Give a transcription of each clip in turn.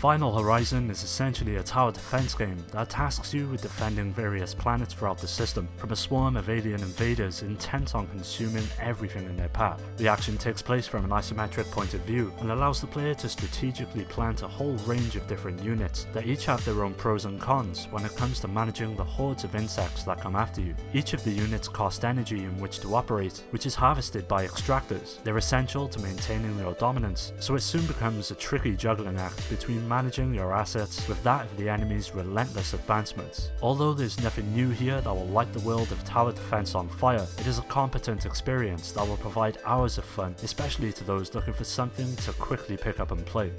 Final Horizon is essentially a tower defense game that tasks you with defending various planets throughout the system from a swarm of alien invaders intent on consuming everything in their path. The action takes place from an isometric point of view and allows the player to strategically plant a whole range of different units that each have their own pros and cons when it comes to managing the hordes of insects that come after you. Each of the units cost energy in which to operate, which is harvested by extractors. They're essential to maintaining their dominance, so it soon becomes a tricky juggling act between managing your assets with that of the enemy's relentless advancements. Although there's nothing new here that will light the world of tower defense on fire, it is a competent experience that will provide hours of fun, especially to those looking for something to quickly pick up and play.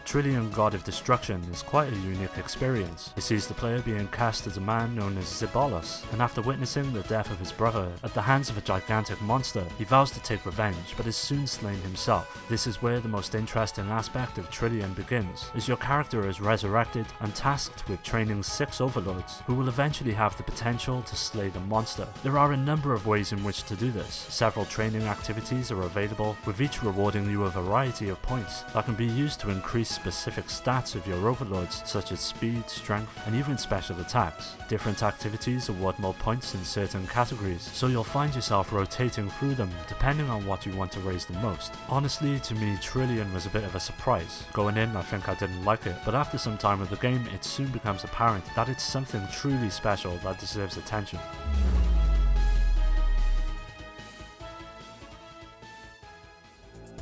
Trillion God of Destruction is quite a unique experience. It sees the player being cast as a man known as Zibolos, and after witnessing the death of his brother at the hands of a gigantic monster, he vows to take revenge, but is soon slain himself. This is where the most interesting aspect of Trillion begins, as your character is resurrected and tasked with training 6 overlords, who will eventually have the potential to slay the monster. There are a number of ways in which to do this. Several training activities are available, with each rewarding you a variety of points that can be used to increase specific stats of your overlords, such as speed, strength, and even special attacks. Different activities award more points in certain categories, so you'll find yourself rotating through them depending on what you want to raise the most. Honestly, to me, Trillion was a bit of a surprise. Going in, I think I didn't like it, but after some time with the game, it soon becomes apparent that it's something truly special that deserves attention.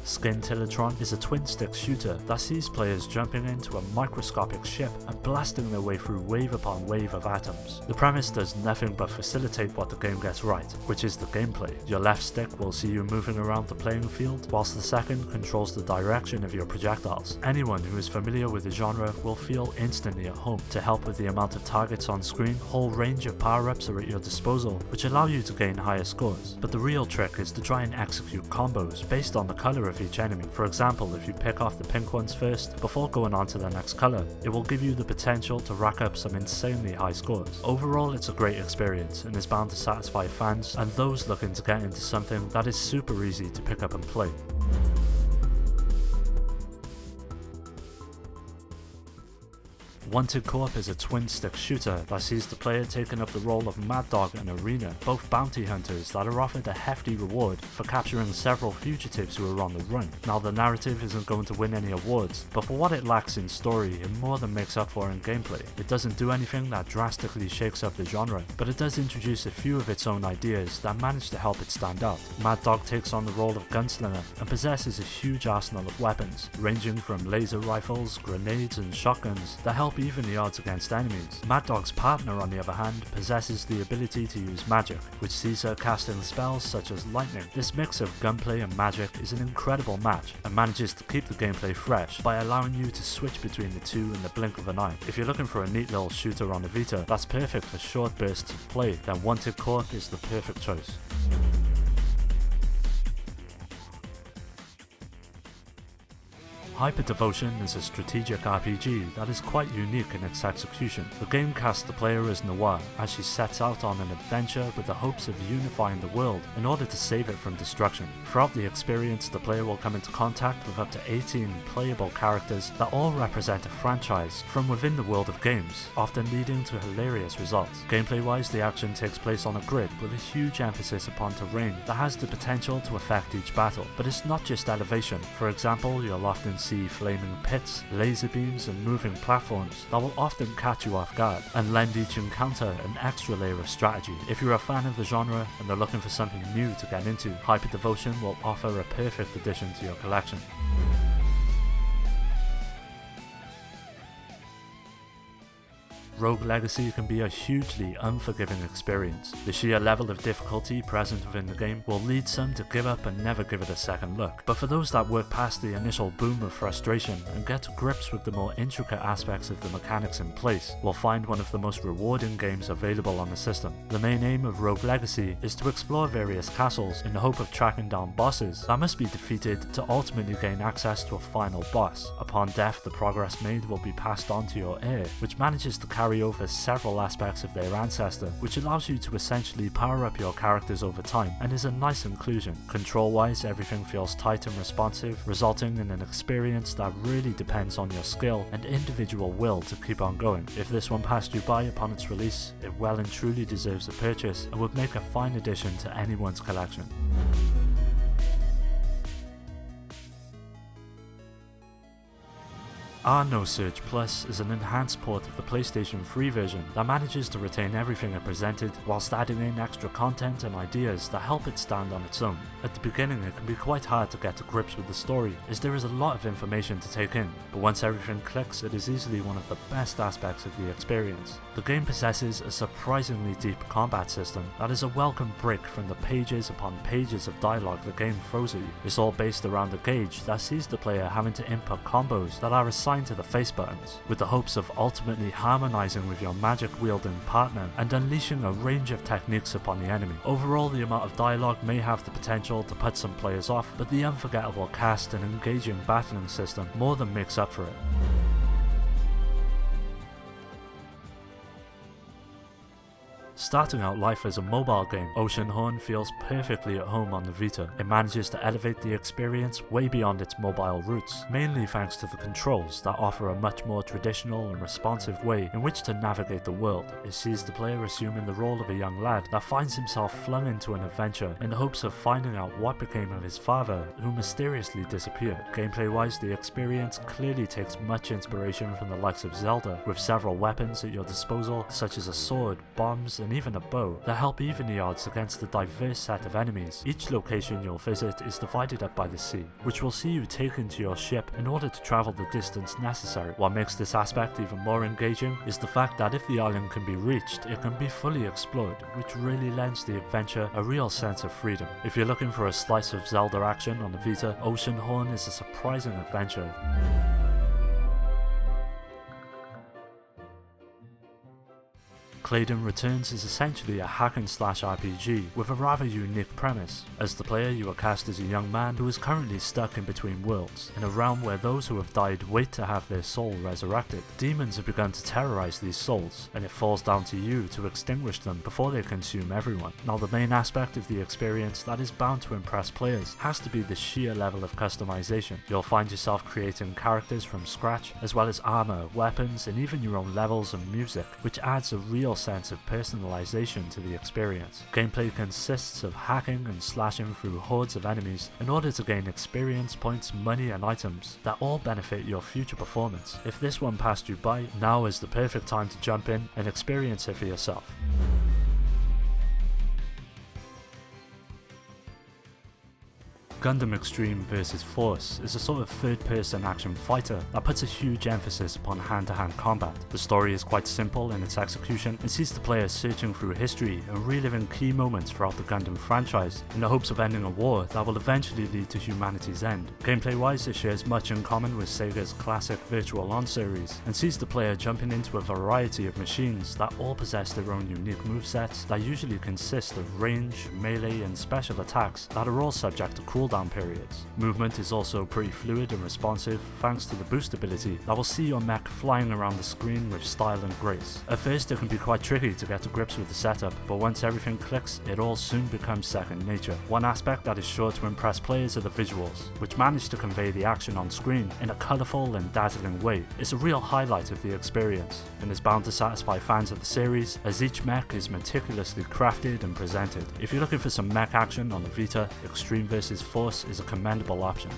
Skintillatron is a twin-stick shooter that sees players jumping into a microscopic ship and blasting their way through wave upon wave of atoms. The premise does nothing but facilitate what the game gets right, which is the gameplay. Your left stick will see you moving around the playing field, whilst the second controls the direction of your projectiles. Anyone who is familiar with the genre will feel instantly at home. To help with the amount of targets on screen, a whole range of power-ups are at your disposal, which allow you to gain higher scores. But the real trick is to try and execute combos based on the colour of each enemy. For example, if you pick off the pink ones first before going on to the next colour, it will give you the potential to rack up some insanely high scores. Overall, it's a great experience and is bound to satisfy fans and those looking to get into something that is super easy to pick up and play. Wanted Corp is a twin-stick shooter that sees the player taking up the role of Mad Dog and Arena, both bounty hunters that are offered a hefty reward for capturing several fugitives who are on the run. Now, the narrative isn't going to win any awards, but for what it lacks in story, it more than makes up for in gameplay. It doesn't do anything that drastically shakes up the genre, but it does introduce a few of its own ideas that manage to help it stand out. Mad Dog takes on the role of gunslinger and possesses a huge arsenal of weapons, ranging from laser rifles, grenades, and shotguns that help even the odds against enemies. Mad Dog's partner, on the other hand, possesses the ability to use magic, which sees her casting spells such as lightning. This mix of gunplay and magic is an incredible match and manages to keep the gameplay fresh by allowing you to switch between the two in the blink of an eye. If you're looking for a neat little shooter on the Vita that's perfect for short bursts of play, then Wanted Corp is the perfect choice. Hyper Devotion is a strategic RPG that is quite unique in its execution. The game casts the player as Noir as she sets out on an adventure with the hopes of unifying the world in order to save it from destruction. Throughout the experience, the player will come into contact with up to 18 playable characters that all represent a franchise from within the world of games, often leading to hilarious results. Gameplay-wise, the action takes place on a grid with a huge emphasis upon terrain that has the potential to affect each battle. But it's not just elevation. For example, you'll often see flaming pits, laser beams, and moving platforms that will often catch you off guard and lend each encounter an extra layer of strategy. If you're a fan of the genre and are looking for something new to get into, Hyper Devotion will offer a perfect addition to your collection. Rogue Legacy can be a hugely unforgiving experience. The sheer level of difficulty present within the game will lead some to give up and never give it a second look. But for those that work past the initial boom of frustration and get to grips with the more intricate aspects of the mechanics in place, will find one of the most rewarding games available on the system. The main aim of Rogue Legacy is to explore various castles in the hope of tracking down bosses that must be defeated to ultimately gain access to a final boss. Upon death, the progress made will be passed on to your heir, which manages to carry carry over several aspects of their ancestor, which allows you to essentially power up your characters over time and is a nice inclusion. Control-wise, everything feels tight and responsive, resulting in an experience that really depends on your skill and individual will to keep on going. If this one passed you by upon its release, it well and truly deserves a purchase and would make a fine addition to anyone's collection. No Search Plus is an enhanced port of the PlayStation 3 version that manages to retain everything it presented whilst adding in extra content and ideas that help it stand on its own. At the beginning it can be quite hard to get to grips with the story as there is a lot of information to take in, but once everything clicks it is easily one of the best aspects of the experience. The game possesses a surprisingly deep combat system that is a welcome break from the pages upon pages of dialogue the game throws at you. It's all based around a gauge that sees the player having to input combos that are assigned to the face buttons, with the hopes of ultimately harmonizing with your magic wielding partner and unleashing a range of techniques upon the enemy. Overall, the amount of dialogue may have the potential to put some players off, but the unforgettable cast and engaging battling system more than makes up for it. Starting out life as a mobile game, Oceanhorn feels perfectly at home on the Vita. It manages to elevate the experience way beyond its mobile roots, mainly thanks to the controls that offer a much more traditional and responsive way in which to navigate the world. It sees the player assuming the role of a young lad that finds himself flung into an adventure in the hopes of finding out what became of his father, who mysteriously disappeared. Gameplay-wise, the experience clearly takes much inspiration from the likes of Zelda, with several weapons at your disposal, such as a sword, bombs, and even a bow, that help even the odds against the diverse set of enemies. Each location you'll visit is divided up by the sea, which will see you taken to your ship in order to travel the distance necessary. What makes this aspect even more engaging is the fact that if the island can be reached, it can be fully explored, which really lends the adventure a real sense of freedom. If you're looking for a slice of Zelda action on the Vita, Oceanhorn is a surprising adventure. Claydon Returns is essentially a hack-and-slash RPG with a rather unique premise. As the player, you are cast as a young man who is currently stuck in between worlds, in a realm where those who have died wait to have their soul resurrected. Demons have begun to terrorize these souls, and it falls down to you to extinguish them before they consume everyone. Now, the main aspect of the experience that is bound to impress players has to be the sheer level of customization. You'll find yourself creating characters from scratch, as well as armor, weapons, and even your own levels and music, which adds a real sense of personalization to the experience. Gameplay consists of hacking and slashing through hordes of enemies in order to gain experience points, money, and items that all benefit your future performance. If this one passed you by, now is the perfect time to jump in and experience it for yourself. Gundam Extreme vs Force is a sort of third-person action fighter that puts a huge emphasis upon hand-to-hand combat. The story is quite simple in its execution and sees the player searching through history and reliving key moments throughout the Gundam franchise in the hopes of ending a war that will eventually lead to humanity's end. Gameplay-wise, it shares much in common with Sega's classic Virtual On series and sees the player jumping into a variety of machines that all possess their own unique movesets that usually consist of range, melee, and special attacks that are all subject to cooldown periods. Movement is also pretty fluid and responsive thanks to the boost ability that will see your mech flying around the screen with style and grace. At first it can be quite tricky to get to grips with the setup, but once everything clicks, it all soon becomes second nature. One aspect that is sure to impress players are the visuals, which manage to convey the action on screen in a colourful and dazzling way. It's a real highlight of the experience, and is bound to satisfy fans of the series, as each mech is meticulously crafted and presented. If you're looking for some mech action on the Vita, Extreme vs Force is a commendable option.